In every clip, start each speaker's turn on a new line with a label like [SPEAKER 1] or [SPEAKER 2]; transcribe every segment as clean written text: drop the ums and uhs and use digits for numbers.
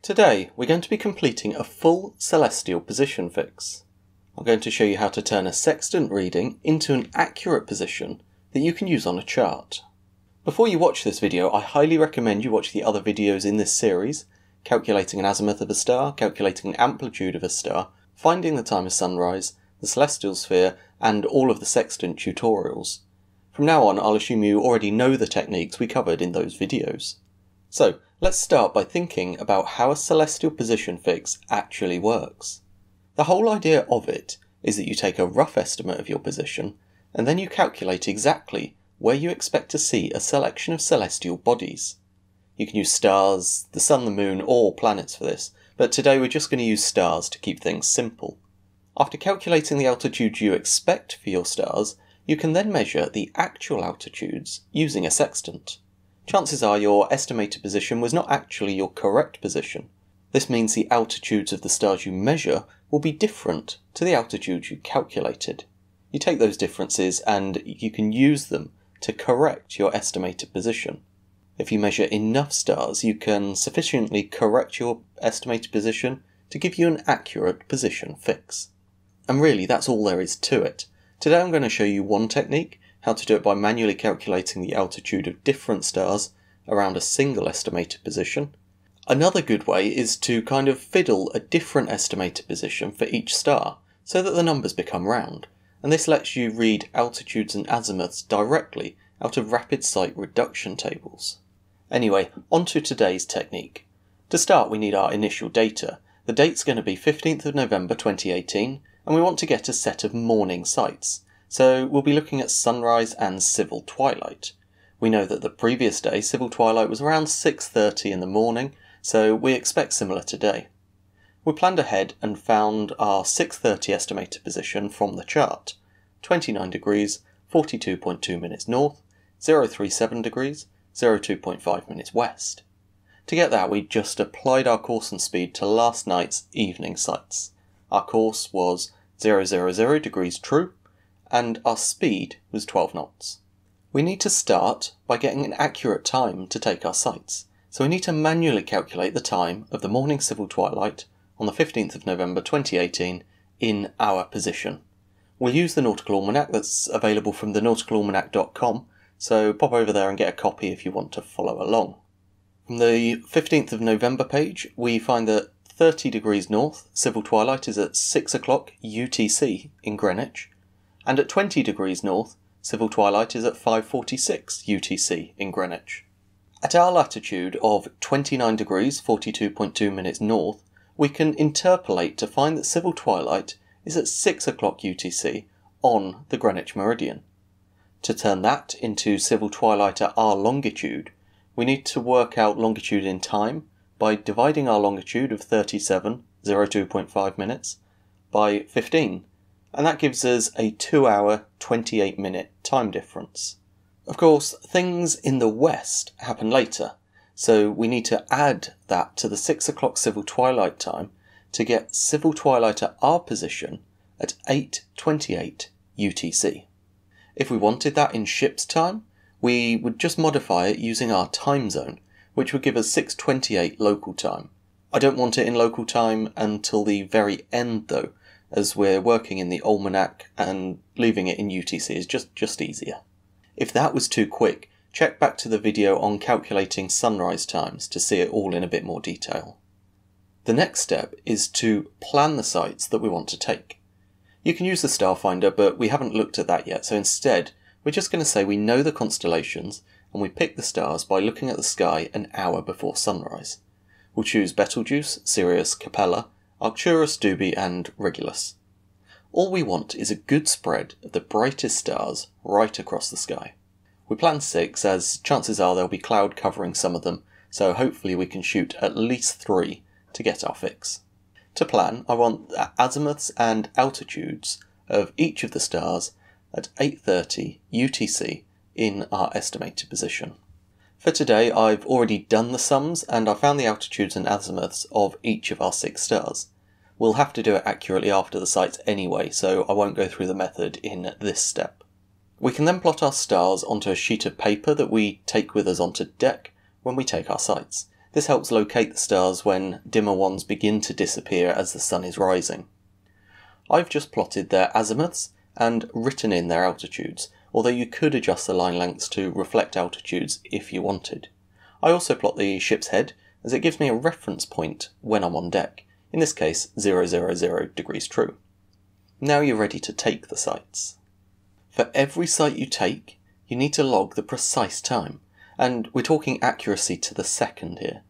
[SPEAKER 1] Today we're going to be completing a full celestial position fix. I'm going to show you how to turn a sextant reading into an accurate position that you can use on a chart. Before you watch this video, I highly recommend you watch the other videos in this series, calculating an azimuth of a star, calculating an amplitude of a star, finding the time of sunrise, the celestial sphere, and all of the sextant tutorials. From now on, I'll assume you already know the techniques we covered in those videos. So, let's start by thinking about how a celestial position fix actually works. The whole idea of it is that you take a rough estimate of your position, and then you calculate exactly where you expect to see a selection of celestial bodies. You can use stars, the sun, the moon, or planets for this, but today we're just going to use stars to keep things simple. After calculating the altitudes you expect for your stars, you can then measure the actual altitudes using a sextant. Chances are your estimated position was not actually your correct position. This means the altitudes of the stars you measure will be different to the altitudes you calculated. You take those differences and you can use them to correct your estimated position. If you measure enough stars, you can sufficiently correct your estimated position to give you an accurate position fix. And really, that's all there is to it. Today I'm going to show you one technique, how to do it by manually calculating the altitude of different stars around a single estimated position. Another good way is to kind of fiddle a different estimated position for each star, so that the numbers become round, and this lets you read altitudes and azimuths directly out of rapid sight reduction tables. Anyway, on to today's technique. To start, we need our initial data. The date's going to be 15th of November 2018, and we want to get a set of morning sights. So we'll be looking at sunrise and civil twilight. We know that the previous day, civil twilight was around 6:30 in the morning, so we expect similar today. We planned ahead and found our 6:30 estimated position from the chart. 29 degrees, 42.2 minutes north, 037 degrees, 02.5 minutes west. To get that, we just applied our course and speed to last night's evening sights. Our course was 000 degrees true, and our speed was 12 knots. We need to start by getting an accurate time to take our sights, so we need to manually calculate the time of the morning civil twilight on the 15th of November 2018 in our position. We'll use the Nautical Almanac that's available from thenauticalalmanac.com, so pop over there and get a copy if you want to follow along. From the 15th of November page, we find that 30 degrees north, civil twilight is at 6 o'clock UTC in Greenwich, and at 20 degrees north, civil twilight is at 5:46 UTC in Greenwich. At our latitude of 29 degrees 42.2 minutes north, we can interpolate to find that civil twilight is at 6 o'clock UTC on the Greenwich meridian. To turn that into civil twilight at our longitude, we need to work out longitude in time by dividing our longitude of 37, 02.5 minutes, by 15, and that gives us a 2 hour, 28 minute time difference. Of course, things in the west happen later, so we need to add that to the 6 o'clock civil twilight time to get civil twilight at our position at 8:28 UTC. If we wanted that in ship's time, we would just modify it using our time zone, which would give us 6:28 local time. I don't want it in local time until the very end though, as we're working in the almanac and leaving it in UTC is just easier. If that was too quick, check back to the video on calculating sunrise times to see it all in a bit more detail. The next step is to plan the sights that we want to take. You can use the Starfinder, but we haven't looked at that yet, so instead we're just going to say we know the constellations and we pick the stars by looking at the sky an hour before sunrise. We'll choose Betelgeuse, Sirius, Capella, Arcturus, Dubhe and Regulus. All we want is a good spread of the brightest stars right across the sky. We plan 6 as chances are there'll be cloud covering some of them, so hopefully we can shoot at least 3 to get our fix. To plan, I want the azimuths and altitudes of each of the stars at 8:30 UTC in our estimated position. For today, I've already done the sums and I found the altitudes and azimuths of each of our 6 stars. We'll have to do it accurately after the sights anyway, so I won't go through the method in this step. We can then plot our stars onto a sheet of paper that we take with us onto deck when we take our sights. This helps locate the stars when dimmer ones begin to disappear as the sun is rising. I've just plotted their azimuths and written in their altitudes, although you could adjust the line lengths to reflect altitudes if you wanted. I also plot the ship's head as it gives me a reference point when I'm on deck, in this case 000 degrees true. Now you're ready to take the sights. For every sight you take, you need to log the precise time, and we're talking accuracy to the second here.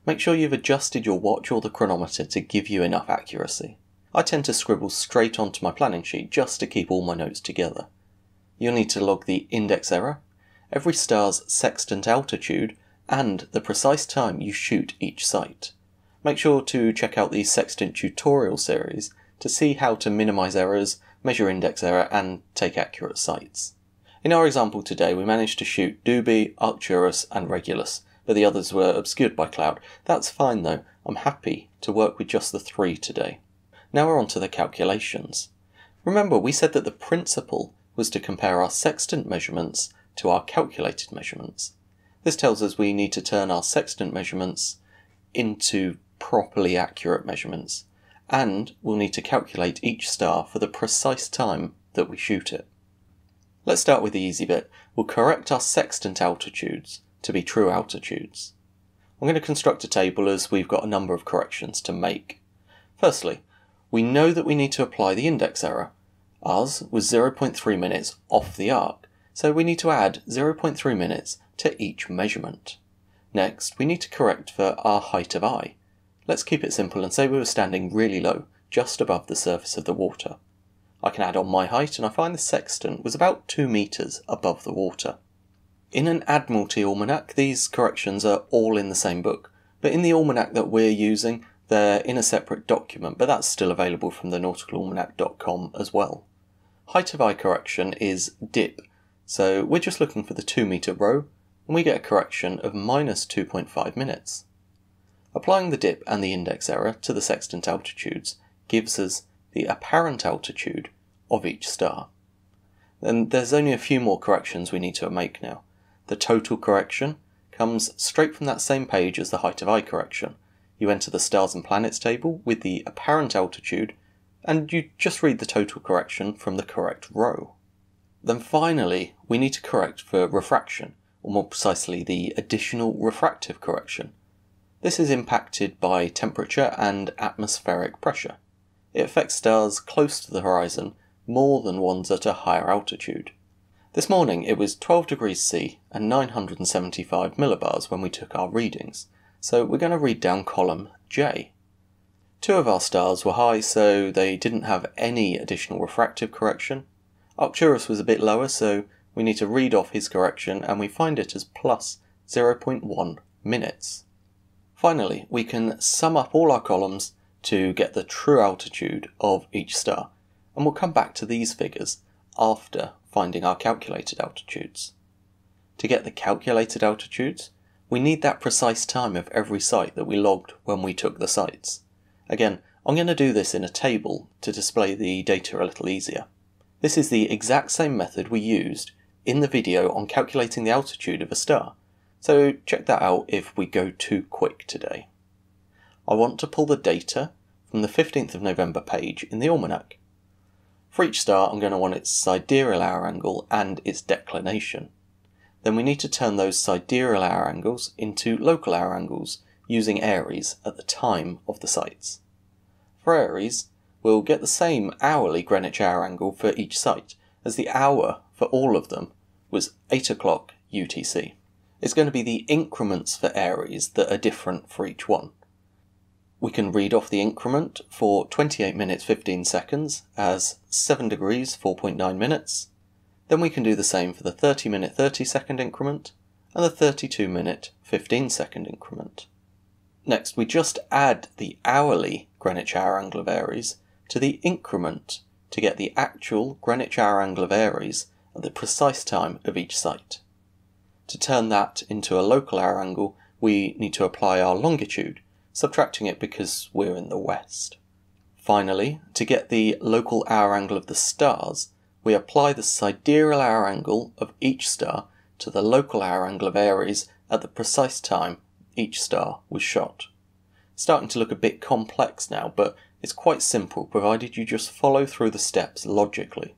[SPEAKER 1] Make sure you've adjusted your watch or the chronometer to give you enough accuracy. I tend to scribble straight onto my planning sheet just to keep all my notes together. You'll need to log the index error, every star's sextant altitude, and the precise time you shoot each sight. Make sure to check out the sextant tutorial series to see how to minimize errors, measure index error, and take accurate sights. In our example today, we managed to shoot Dubhe, Arcturus, and Regulus, but the others were obscured by cloud. That's fine though, I'm happy to work with just the 3 today. Now we're on to the calculations. Remember, we said that the principle was to compare our sextant measurements to our calculated measurements. This tells us we need to turn our sextant measurements into properly accurate measurements, and we'll need to calculate each star for the precise time that we shoot it. Let's start with the easy bit. We'll correct our sextant altitudes to be true altitudes. I'm going to construct a table as we've got a number of corrections to make. Firstly, we know that we need to apply the index error. Ours was 0.3 minutes off the arc, so we need to add 0.3 minutes to each measurement. Next, we need to correct for our height of eye. Let's keep it simple and say we were standing really low, just above the surface of the water. I can add on my height and I find the sextant was about 2 meters above the water. In an Admiralty almanac, these corrections are all in the same book, but in the almanac that we're using, they're in a separate document, but that's still available from the nauticalalmanac.com as well. Height of eye correction is dip, so we're just looking for the 2 meter row, and we get a correction of minus 2.5 minutes. Applying the dip and the index error to the sextant altitudes gives us the apparent altitude of each star. Then there's only a few more corrections we need to make now. The total correction comes straight from that same page as the height of eye correction. You enter the stars and planets table with the apparent altitude, and you just read the total correction from the correct row. Then finally, we need to correct for refraction, or more precisely the additional refractive correction. This is impacted by temperature and atmospheric pressure. It affects stars close to the horizon more than ones at a higher altitude. This morning it was 12 degrees C and 975 millibars when we took our readings, so we're going to read down column J. 2 of our stars were high, so they didn't have any additional refractive correction. Arcturus was a bit lower, so we need to read off his correction, and we find it as plus 0.1 minutes. Finally, we can sum up all our columns to get the true altitude of each star, and we'll come back to these figures after finding our calculated altitudes. To get the calculated altitudes, we need that precise time of every sight that we logged when we took the sights. Again, I'm going to do this in a table to display the data a little easier. This is the exact same method we used in the video on calculating the altitude of a star, so check that out if we go too quick today. I want to pull the data from the 15th of November page in the almanac. For each star, I'm going to want its sidereal hour angle and its declination. Then we need to turn those sidereal hour angles into local hour angles using Aries at the time of the sights. For Aries, we'll get the same hourly Greenwich hour angle for each sight, as the hour for all of them was 8 o'clock UTC. It's going to be the increments for Aries that are different for each one. We can read off the increment for 28 minutes 15 seconds as 7 degrees 4.9 minutes. Then we can do the same for the 30 minute 30 second increment and the 32 minute 15 second increment. Next, we just add the hourly Greenwich hour angle of Aries to the increment to get the actual Greenwich hour angle of Aries at the precise time of each sight. To turn that into a local hour angle, we need to apply our longitude, subtracting it because we're in the west. Finally, to get the local hour angle of the stars, we apply the sidereal hour angle of each star to the local hour angle of Aries at the precise time each star was shot. It's starting to look a bit complex now, but it's quite simple provided you just follow through the steps logically.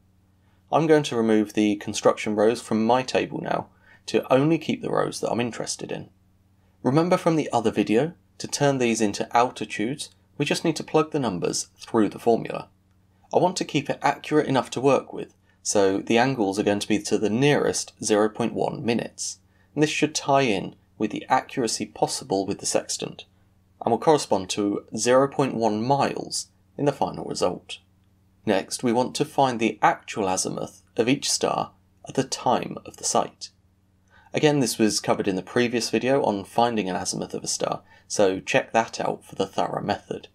[SPEAKER 1] I'm going to remove the construction rows from my table now to only keep the rows that I'm interested in. Remember from the other video, to turn these into altitudes, we just need to plug the numbers through the formula. I want to keep it accurate enough to work with, so the angles are going to be to the nearest 0.1 minutes, and this should tie in with the accuracy possible with the sextant, and will correspond to 0.1 miles in the final result. Next, we want to find the actual azimuth of each star at the time of the sight. Again, this was covered in the previous video on finding an azimuth of a star, so check that out for the thorough method.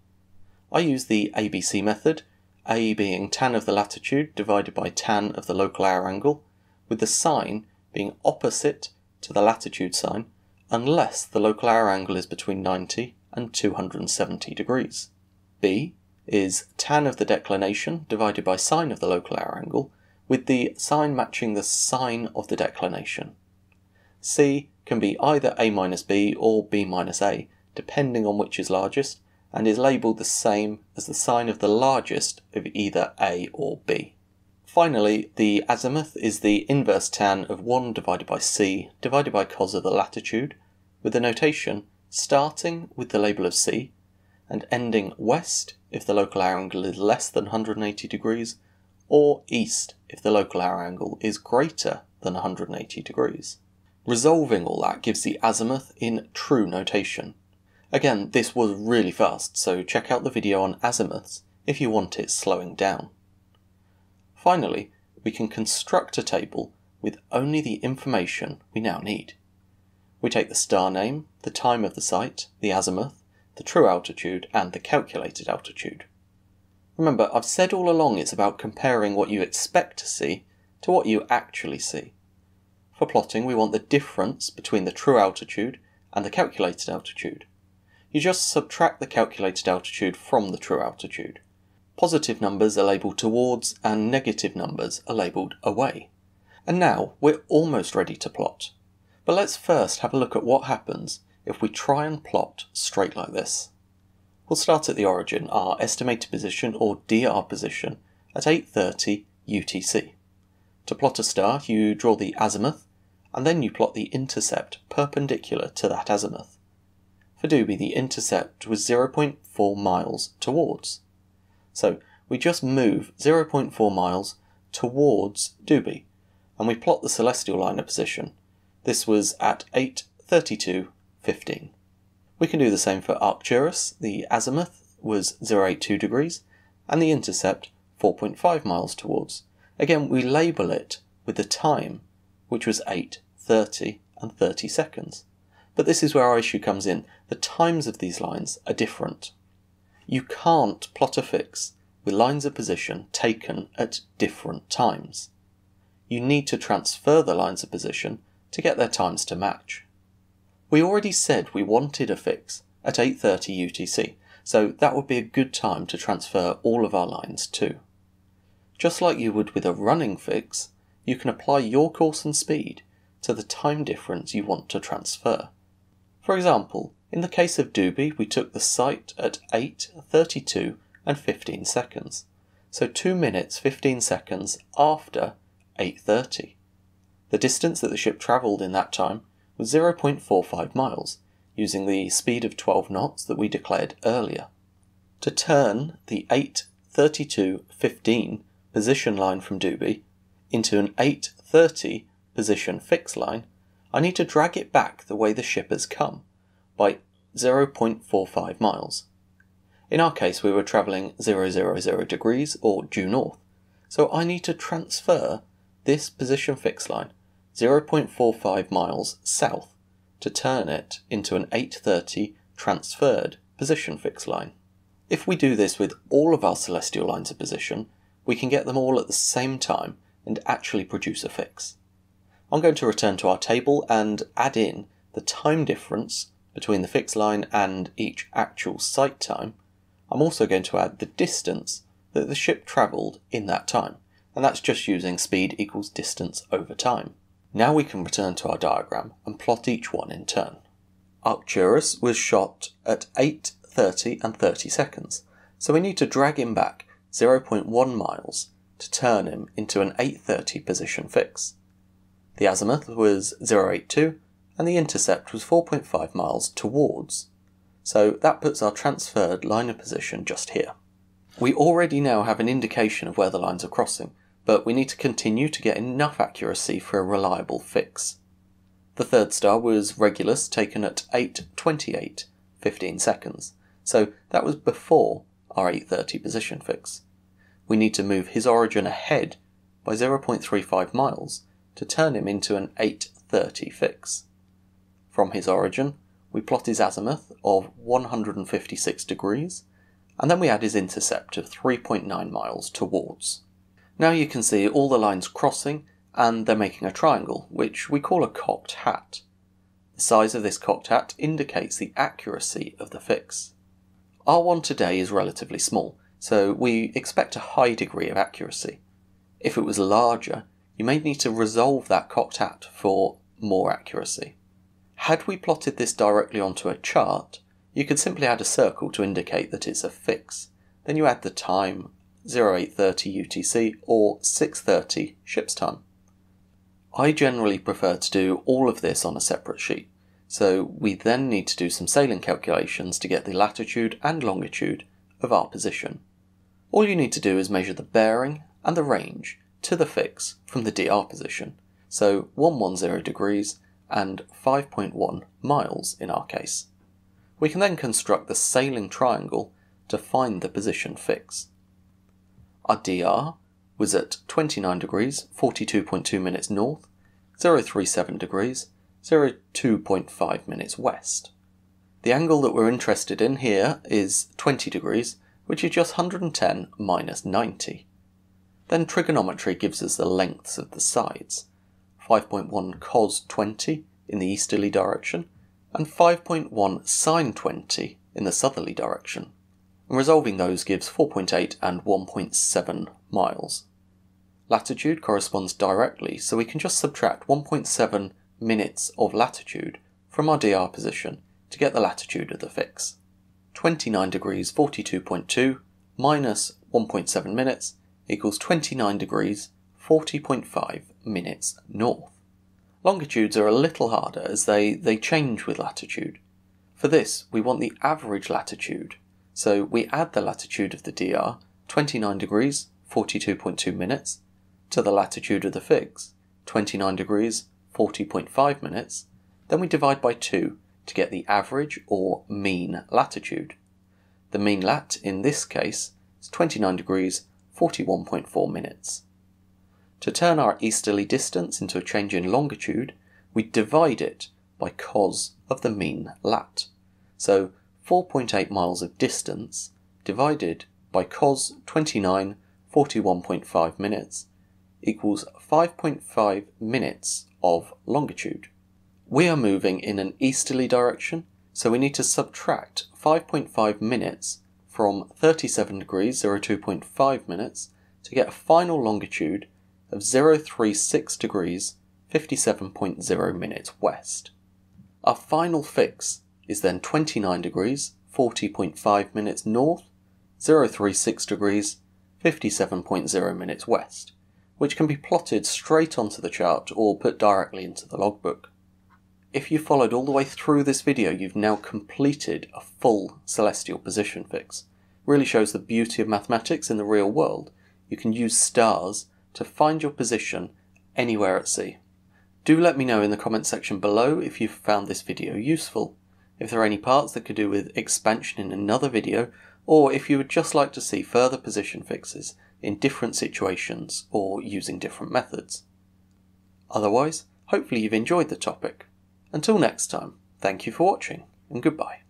[SPEAKER 1] I use the ABC method, A being tan of the latitude divided by tan of the local hour angle, with the sign being opposite to the latitude sign unless the local hour angle is between 90 and 270 degrees. B is tan of the declination divided by sine of the local hour angle, with the sign matching the sine of the declination. C can be either A minus B or B minus A, depending on which is largest, and is labelled the same as the sign of the largest of either A or B. Finally, the azimuth is the inverse tan of 1 divided by C divided by cos of the latitude, with the notation starting with the label of C and ending west if the local hour angle is less than 180 degrees, or east if the local hour angle is greater than 180 degrees. Resolving all that gives the azimuth in true notation. Again, this was really fast, so check out the video on azimuths if you want it slowing down. Finally, we can construct a table with only the information we now need. We take the star name, the time of the sight, the azimuth, the true altitude, and the calculated altitude. Remember, I've said all along it's about comparing what you expect to see to what you actually see. For plotting, we want the difference between the true altitude and the calculated altitude. You just subtract the calculated altitude from the true altitude. Positive numbers are labelled towards and negative numbers are labelled away. And now we're almost ready to plot. But let's first have a look at what happens if we try and plot straight like this. We'll start at the origin, our estimated position or DR position at 8:30 UTC. To plot a star, you draw the azimuth and then you plot the intercept perpendicular to that azimuth. For Dubhe, the intercept was 0.4 miles towards. So we just move 0.4 miles towards Dubhe, and we plot the celestial line of position. This was at 8:32:15. We can do the same for Arcturus. The azimuth was 082 degrees, and the intercept 4.5 miles towards. Again, we label it with the time, which was 8:30 and 30 seconds. But this is where our issue comes in. The times of these lines are different. You can't plot a fix with lines of position taken at different times. You need to transfer the lines of position to get their times to match. We already said we wanted a fix at 8:30 UTC, so that would be a good time to transfer all of our lines to. Just like you would with a running fix, you can apply your course and speed to the time difference you want to transfer. For example, in the case of Dubhe, we took the sight at 8:32 and 15 seconds, so 2 minutes 15 seconds after 8:30. The distance that the ship travelled in that time was 0.45 miles, using the speed of 12 knots that we declared earlier. To turn the 8:32:15 position line from Dubhe into an 8:30 position fix line, I need to drag it back the way the ship has come, by 0.45 miles. In our case, we were travelling 000 degrees, or due north, so I need to transfer this position fix line 0.45 miles south to turn it into an 8:30 transferred position fix line. If we do this with all of our celestial lines of position, we can get them all at the same time and actually produce a fix. I'm going to return to our table and add in the time difference between the fixed line and each actual sight time. I'm also going to add the distance that the ship travelled in that time, and that's just using speed equals distance over time. Now we can return to our diagram and plot each one in turn. Arcturus was shot at 8:30 and 30 seconds, so we need to drag him back 0.1 miles to turn him into an 8:30 position fix. The azimuth was 082 and the intercept was 4.5 miles towards, so that puts our transferred line of position just here. We already now have an indication of where the lines are crossing, but we need to continue to get enough accuracy for a reliable fix. The third star was Regulus, taken at 8:28, 15 seconds, so that was before our 8:30 position fix. We need to move his origin ahead by 0.35 miles to turn him into an 8:30 fix. From his origin, we plot his azimuth of 156 degrees, and then we add his intercept of 3.9 miles towards. Now you can see all the lines crossing, and they're making a triangle, which we call a cocked hat. The size of this cocked hat indicates the accuracy of the fix. R1 today is relatively small, so we expect a high degree of accuracy. If it was larger, you may need to resolve that cocked hat for more accuracy. Had we plotted this directly onto a chart, you could simply add a circle to indicate that it's a fix. Then you add the time, 0830 UTC or 6:30 ship's time. I generally prefer to do all of this on a separate sheet, so we then need to do some sailing calculations to get the latitude and longitude of our position. All you need to do is measure the bearing and the range to the fix from the DR position, so 110 degrees and 5.1 miles in our case. We can then construct the sailing triangle to find the position fix. Our DR was at 29 degrees, 42.2 minutes north, 037 degrees, 02.5 minutes west. The angle that we're interested in here is 20 degrees, which is just 110 minus 90. Then trigonometry gives us the lengths of the sides, 5.1 cos 20 in the easterly direction, and 5.1 sine 20 in the southerly direction. And resolving those gives 4.8 and 1.7 miles. Latitude corresponds directly, so we can just subtract 1.7 minutes of latitude from our DR position to get the latitude of the fix. 29 degrees 42.2 minus 1.7 minutes equals 29 degrees 40.5 minutes north. Longitudes are a little harder as they change with latitude. For this, we want the average latitude, so we add the latitude of the DR, 29 degrees 42.2 minutes, to the latitude of the fix, 29 degrees 40.5 minutes, then we divide by 2 to get the average or mean latitude. The mean lat in this case is 29 degrees 41.4 minutes. To turn our easterly distance into a change in longitude, we divide it by cos of the mean lat. So 4.8 miles of distance divided by cos 29 41.5 minutes equals 5.5 minutes of longitude. We are moving in an easterly direction, so we need to subtract 5.5 minutes from 37 degrees 02.5 minutes to get a final longitude of 036 degrees 57.0 minutes west. Our final fix is then 29 degrees 40.5 minutes north, 036 degrees 57.0 minutes west, which can be plotted straight onto the chart or put directly into the logbook. If you followed all the way through this video, you've now completed a full celestial position fix. Really shows the beauty of mathematics in the real world. You can use stars to find your position anywhere at sea. Do let me know in the comment section below if you've found this video useful, if there are any parts that could do with expansion in another video, or if you would just like to see further position fixes in different situations or using different methods. Otherwise, hopefully you've enjoyed the topic. Until next time, thank you for watching and goodbye.